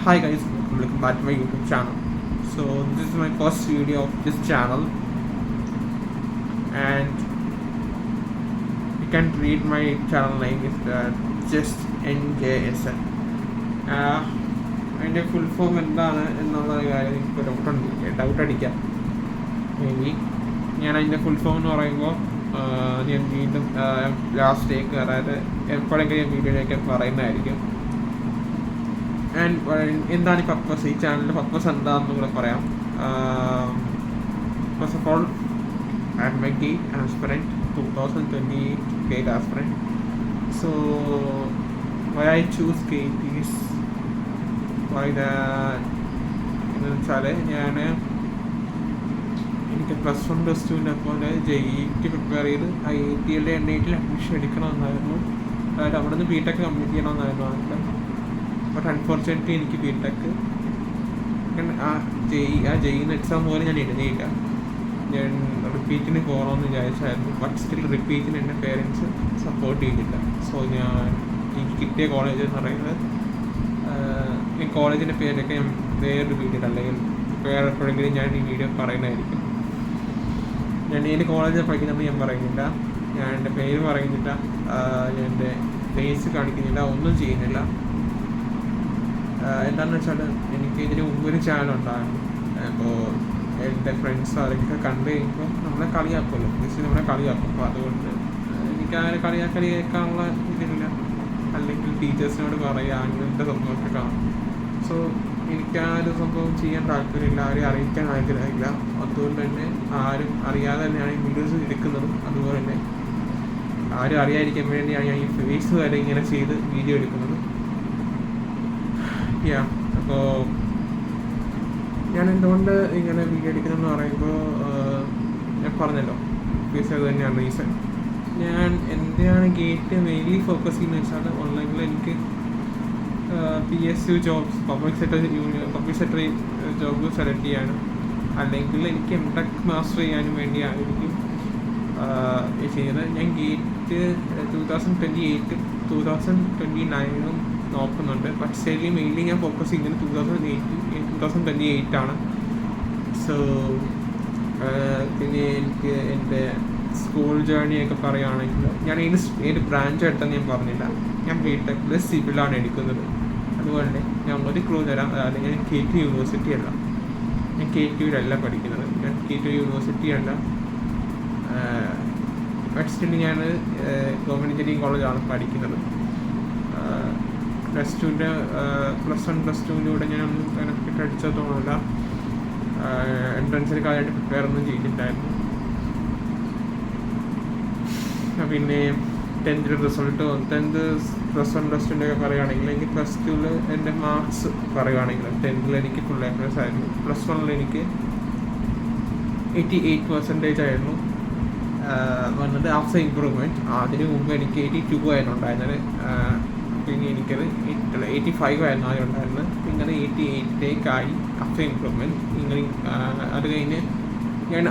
Hi guys, welcome back to my YouTube channel. So this is my first video of this channel, and you can read my channel name is just NJSN. അതിൻ്റെ full form എന്താണ് എന്നുള്ള കാര്യം എനിക്ക് doubt അടിക്കാം. Maybe ഞാൻ അതിൻ്റെ full form എന്ന് പറയുമ്പോൾ ഞാൻ വീണ്ടും ലാസ്റ്റിലേക്ക് അതായത് എപ്പോഴെങ്കിലും ഞാൻ വീഡിയോയിലേക്ക് പറയുന്നതായിരിക്കും. ആൻഡ് എന്താണ് ഈ പർപ്പസ്, ഈ ചാനലിൻ്റെ പർപ്പസ് എന്താണെന്ന് കൂടെ പറയാം. First of all, I am a GATE aspirant, 2020 GATE aspirant. So why I choose GATE is why എന്ന് വെച്ചാൽ എനിക്ക് +1 +2 പോലെ JET പ്രിപ്പയർ ചെയ്ത് IIT NIT അഡ്മിഷൻ എടുക്കണമെന്നായിരുന്നു. അതായത് അവിടെ നിന്ന് BTech കംപ്ലീറ്റ് ചെയ്യണമെന്നായിരുന്നു ആഗ്രഹം. ബട്ട് അൺഫോർച്ചുനേറ്റ്ലി എനിക്ക് BTech JEE എക്സാം പോലെ ഞാൻ എഴുതിയില്ല. ഞാൻ റിപ്പീറ്റിന് പോകണമെന്ന് വിചാരിച്ചായിരുന്നു. ബട്ട് സ്റ്റിൽ റിപ്പീറ്റിന് എൻ്റെ പേരൻസ് സപ്പോർട്ട് ചെയ്തില്ല. സോ എനിക്ക് കിട്ടിയ കോളേജ് എന്ന് പറയുന്നത്, ഈ കോളേജിൻ്റെ പേരൊക്കെ ഞാൻ വേറൊരു വീഡിയോ അല്ലെങ്കിൽ വേറെ എപ്പോഴെങ്കിലും ഞാൻ ഈ വീഡിയോ പറയുന്നതായിരിക്കും. ഞാൻ ഏത് കോളേജിൽ പഠിക്കുന്നതെന്ന് ഞാൻ പറയുന്നില്ല, ഞാൻ എൻ്റെ പേര് പറയുന്നില്ല, ഞാൻ എൻ്റെ ഫേസ് കാണിക്കുന്നില്ല, ഒന്നും ചെയ്യുന്നില്ല. എന്താണെന്ന് വെച്ചാൽ എനിക്ക് ഇതിന് മുമ്പൊരു ചാനൽ ഉണ്ടായിരുന്നു. അപ്പോൾ എൻ്റെ ഫ്രണ്ട്സ് അതൊക്കെ കണ്ടു കഴിയുമ്പോൾ നമ്മളെ കളിയാക്കുമല്ലോ, ജസ്റ്റ് നമ്മളെ കളിയാക്കും. അപ്പോൾ അതുകൊണ്ട് എനിക്ക് ആ കളിയാക്കലി കേൾക്കാനുള്ള ഇതില്ല, അല്ലെങ്കിൽ ടീച്ചേഴ്സിനോട് പറയുക അങ്ങനത്തെ സംഭവമൊക്കെ കാണും. സോ എനിക്ക് ആ ഒരു സംഭവം ചെയ്യാൻ താല്പര്യമില്ല, ആരെയും അറിയിക്കാൻ ആഗ്രഹമില്ല. അതുകൊണ്ട് തന്നെ ആരും അറിയാതെ തന്നെയാണ് ഈ വീഡിയോസ് എടുക്കുന്നതും. അതുപോലെ തന്നെ ആരും അറിയാതിരിക്കാൻ വേണ്ടിയാണ് ഞാൻ ഈ ഫേസ് വരെ ഇങ്ങനെ ചെയ്ത് വീഡിയോ എടുക്കുന്നത്. അപ്പോൾ ഞാൻ എന്തുകൊണ്ട് ഇങ്ങനെ വീഡിയോ എടുക്കുന്നതെന്ന് പറയുമ്പോൾ ഞാൻ പറഞ്ഞല്ലോ, ഫേസ് അത് തന്നെയാണ് റീസൺ. ഞാൻ എന്തിനാണ് ഗേറ്റ് മെയിൻലി ഫോക്കസ് ചെയ്യുന്നത് വെച്ചാൽ ഓൺലൈനിൽ എനിക്ക് PSU jobs, public sector job select ചെയ്യാനും അല്ലെങ്കിൽ എനിക്ക് MTech മാസ്റ്റർ ചെയ്യാനും വേണ്ടിയായിരിക്കും ചെയ്യുന്നത്. ഞാൻ ഗേറ്റ് 2028 2029 നോക്കുന്നുണ്ട്. ബട്ട് ശരി മെയിൻലി ഞാൻ ഫോക്കസ് ചെയ്യുന്നത് 2028 ആണ്. സോ പിന്നെ എനിക്ക് എൻ്റെ സ്കൂൾ ജേർണിയൊക്കെ പറയുകയാണെങ്കിൽ ഞാൻ ഏത് ബ്രാഞ്ച് എടുത്തെന്ന് ഞാൻ പറഞ്ഞില്ല. ഞാൻ BTech സിവിലാണ് എടുക്കുന്നത്. അതുപോലെ ഞാൻ ഒരു ക്ലൂ തരാം, അതായത് ഞാൻ KT യൂണിവേഴ്സിറ്റി അല്ല, ഞാൻ KTUവിലല്ല പഠിക്കുന്നത്. ഞാൻ KTU യൂണിവേഴ്സിറ്റി അല്ല, ബട്ട് സ്റ്റിൽ ഞാൻ ഗവൺമെൻറ് എഞ്ചിനീയറിംഗ് കോളേജാണ് പഠിക്കുന്നത്. +1 +2 ഞാൻ കണക്കിട്ട് അടിച്ചതൊന്നുമല്ല, എൻട്രൻസിന് കാര്യമായിട്ട് പ്രിപ്പയർ ഒന്നും ചെയ്തിട്ടുണ്ടായിരുന്നു. പിന്നെ 10th റിസൾട്ട് 10th +1 +2 ഒക്കെ പറയുകയാണെങ്കിൽ എനിക്ക് +2 എൻ്റെ മാർക്സ് പറയുകയാണെങ്കിൽ 10th എനിക്ക് ഫുൾ A+ ആയിരുന്നു. +1 എനിക്ക് 88% ആയിരുന്നു വന്നത്. ആഫ്റ്റർ ഇമ്പ്രൂവ്മെൻറ്റ് അതിന് മുമ്പ് എനിക്ക് 82 ആയിരുന്നു ഉണ്ടായിരുന്നത്. പിന്നെ എനിക്കത് 85 ആയിരുന്നു ആദ്യം ഉണ്ടായിരുന്നത്. പിന്നെ 88 ആഫ്റ്റർ ഇമ്പ്രൂവ്മെൻറ്റ്. ഇങ്ങനെ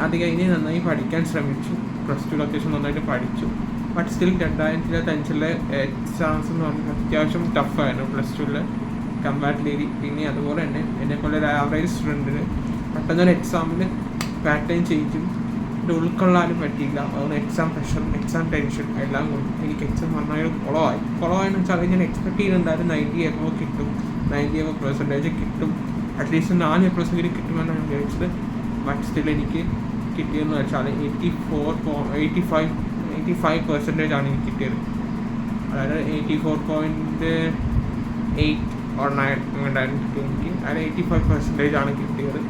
അത് കഴിഞ്ഞ് നന്നായി പഠിക്കാൻ ശ്രമിച്ചു. +2 അത്യാവശ്യം നന്നായിട്ട് പഠിച്ചു. ബട്ട് സ്റ്റിൽ 2025 എക്സാംസ് എന്ന് പറഞ്ഞാൽ അത്യാവശ്യം ടഫായിരുന്നു +2 കമ്പാരിറ്റീവ്ലി. പിന്നെ അതുപോലെ തന്നെ എന്നെപ്പോലെ ഒരു ആവറേജ് സ്റ്റുഡൻറ്റിന് പെട്ടെന്നൊരു എക്സാമിന് പാറ്റേൺ ചേഞ്ചും ഉൾക്കൊള്ളാനും പറ്റിയില്ല. അതുകൊണ്ട് എക്സാം പ്രഷർ, എക്സാം ടെൻഷൻ എല്ലാം കൊണ്ട് എനിക്ക് എക്സാം നന്നായി കുളമായെന്ന് വെച്ചാൽ ഞാൻ എക്സ്പെക്ട് ചെയ്യുന്നുണ്ടായിരുന്നു 90 എബോവ് കിട്ടും, 90 എബോവ്% കിട്ടും, അറ്റ്ലീസ്റ്റ് 4 A+ കിട്ടുമെന്നാണ് വിചാരിച്ചത്. ബട്ട് സ്റ്റിൽ എനിക്ക് കിട്ടിയെന്ന് വെച്ചാൽ 85% ആണ് എനിക്ക് കിട്ടിയത്. അതായത് 84.8 or 9 ഉണ്ടായിരുന്നു എനിക്ക്. അതായത് 85% ആണ് കിട്ടിയത്.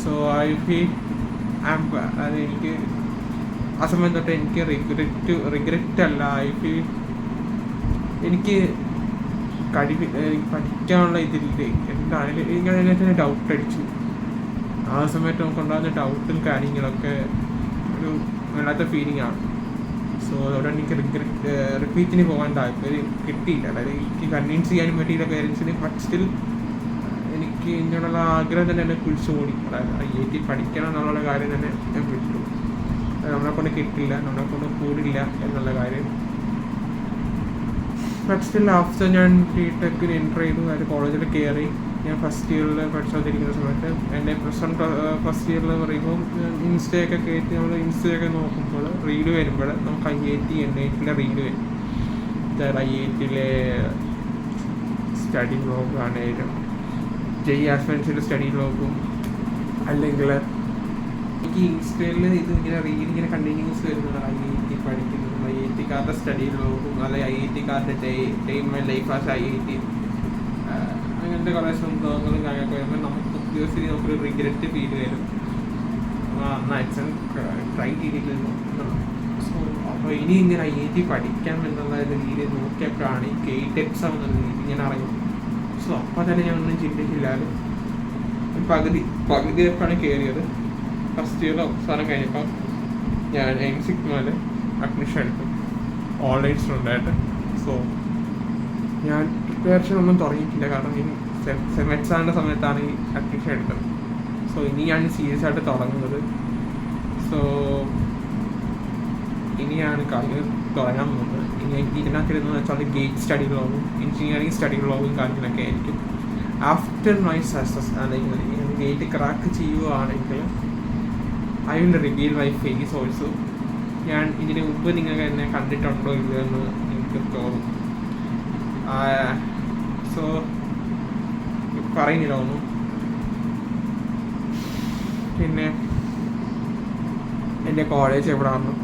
സോ ഐ ഫീൽ അത് എനിക്ക് ആ സമയം തൊട്ട് എനിക്ക് റിഗ്രറ്റ് അല്ല, ഐ ഫീൽ എനിക്ക് പഠിക്കാനുള്ള ഇതില്ലേ. എന്താണെങ്കിലും എനിക്കതിനെ ഡൗട്ട് അടിച്ചു. ആ സമയത്ത് നമുക്കുണ്ടാകുന്ന ഡൗട്ടും കാര്യങ്ങളൊക്കെ ഒരു വല്ലാത്ത ഫീലിംഗ് ആണ്. സോ അതുകൊണ്ട് എനിക്ക് റിപ്പീറ്റിന് പോകാൻ താല്പര്യം കിട്ടിയില്ല. അതായത് എനിക്ക് കൺവിൻസ് ചെയ്യാനും പറ്റിയില്ല പേരൻസിന്. ബട്ട് സ്റ്റിൽ എനിക്ക് ഇങ്ങനെയുള്ള ആഗ്രഹം തന്നെ എന്നെ കുഴിച്ചുകൂടി. അതായത് IIT പഠിക്കണം എന്നുള്ള കാര്യം തന്നെ ഞാൻ വിട്ടു. നമ്മളെ കൊണ്ട് കിട്ടില്ല, നമ്മളെ കൊണ്ട് കൂടില്ല എന്നുള്ള കാര്യം. ബട്ട് സ്റ്റിൽ ആഫ്റ്റർ ഞാൻ ബിടെക്കിന് എൻ്റർ ചെയ്തു, അത് കോളേജിൽ കയറി. ഞാൻ ഫസ്റ്റ് ഇയറിൽ പഠിച്ചുകൊണ്ടിരിക്കുന്ന സമയത്ത് എൻ്റെ ഫസ്റ്റ് ഇയറിൽ പറയുമ്പോൾ ഇൻസ്റ്റയൊക്കെ കയറ്റി നമ്മൾ ഇൻസ്റ്റയൊക്കെ നോക്കുമ്പോൾ റീല് വരുമ്പോൾ നമുക്ക് IIT NITയിലെ റീല് വരും. IITയിലെ സ്റ്റഡി വ്ലോഗ് ആണെങ്കിലും ആസ്പെൻസിൻ്റെ സ്റ്റഡി വ്ലോഗും, അല്ലെങ്കിൽ എനിക്ക് ഇൻസ്റ്റയിൽ ഇത് ഇങ്ങനെ റീൽ ഇങ്ങനെ കണ്ടിന്യൂസ് വരുന്നത് IIT പഠിക്കുന്നതും IITക്കാരുടെ സ്റ്റഡി വ്ലോഗും, അല്ലെങ്കിൽ IITക്കാരുടെ day in my life as IIT, അങ്ങനത്തെ കുറേ സംഭവങ്ങളും കാര്യമൊക്കെ വരുമ്പോൾ നമുക്ക് ഒബ്വിയസ്ലി നമുക്കൊരു റിഗ്രറ്റ് ഫീൽ വരും. ട്രൈ ചെയ്തിട്ടില്ല. സോ അപ്പോൾ ഇനി ഇങ്ങനെ IIT പഠിക്കാം എന്നുള്ള രീതി നോക്കിയപ്പോഴാണ് ഈ ഗേറ്റ് എക്സാം എന്നുള്ള രീതി ഞാൻ അറിയുന്നത്. സോ അപ്പോൾ തന്നെ ഞാൻ ഒന്നും ചിന്തിച്ചില്ലാതെ പകുതിയപ്പോഴാണ് കയറിയത്. ഫസ്റ്റ് ഇയർ അവസാനം കഴിഞ്ഞപ്പോൾ ഞാൻ M-Sigma'യിൽ അഡ്മിഷൻ എടുത്തു, ഓൺലൈൻ സ്റ്റുഡൻ്റായിട്ട്. സോ ഞാൻ പ്രിപ്പറേഷൻ ഒന്നും തുടങ്ങിയിട്ടില്ല, കാരണം ഇനി സെമെസ്റ്റാറിൻ്റെ സമയത്താണ് ഈ അഡ്മിഷൻ എടുത്തത്. സോ ഇനിയാണ് സീരിയസ് ആയിട്ട് തുടങ്ങുന്നത്. സോ ഇനിയാണ് കാര്യങ്ങൾ തുടങ്ങാൻ പോകുന്നത്. ഇനി ഇതിനകത്തിരുന്ന് വെച്ചാൽ ഗേറ്റ് സ്റ്റഡി വ്ലോഗും എഞ്ചിനീയറിംഗ് സ്റ്റഡി വ്ലോഗും കാര്യങ്ങളൊക്കെ ആയിരിക്കും. ആഫ്റ്റർ മൈ സക്സസ് അല്ലെങ്കിൽ ഗേറ്റ് ക്രാക്ക് ചെയ്യുകയാണെങ്കിൽ I will reveal my face also. ഞാൻ ഇതിന് മുമ്പ് നിങ്ങൾക്ക് എന്നെ കണ്ടിട്ടുണ്ടോ ഇല്ലയോ എന്ന് എനിക്ക് തോന്നും. സോ പറയുന്നില്ല ഒന്നും. പിന്നെ എൻ്റെ കോളേജ് എവിടെയാണെന്നും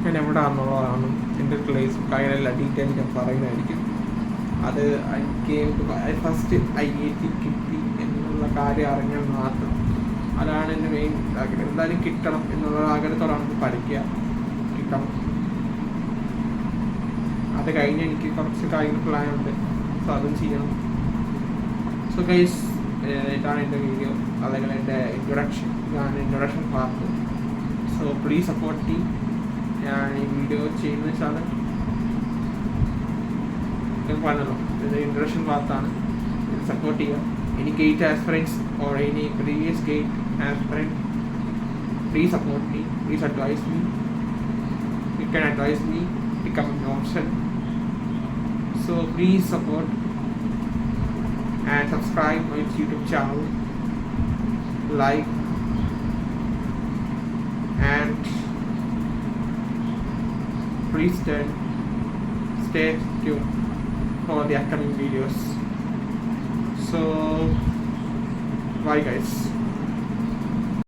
ഞാൻ എവിടെയാണെന്നുള്ളതാണെന്നും എൻ്റെ പ്ലേസും കാര്യങ്ങളെല്ലാം ഡീറ്റെയിൽ ഞാൻ പറയുന്നതായിരിക്കും. അത് എനിക്ക് ഫസ്റ്റ് IIT കിട്ടി എന്നുള്ള കാര്യം അറിഞ്ഞാൽ മാത്രം, അതാണ് എൻ്റെ മെയിൻ ആഗ്രഹം. എന്തായാലും കിട്ടണം എന്നുള്ള ആഗ്രഹത്തോടാണ് നമുക്ക് പഠിക്കുക, കിട്ടണം. അത് കഴിഞ്ഞ് എനിക്ക് കുറച്ച് കാര്യങ്ങൾ പ്ലാനുണ്ട്. സോ അതും ചെയ്യണം. സോ ഗൈസ്, ഇതാണ് എൻ്റെ വീഡിയോ, അല്ലെങ്കിൽ എൻ്റെ introduction part. So please support me. ഞാൻ ഈ വീഡിയോ ചെയ്യുന്നത് വെച്ചാൽ ഞാൻ പറഞ്ഞല്ലോ, ഇത് ഇൻട്രൊഡക്ഷൻ പാർട്ടാണ്. ഇത് സപ്പോർട്ട് ചെയ്യുക. Any GATE aspirants or any previous GATE aspirant, please support me, please advise me. You can advise me, become an option. So please support and subscribe my YouTube channel, like, and please stay tuned for the upcoming videos. So bye guys.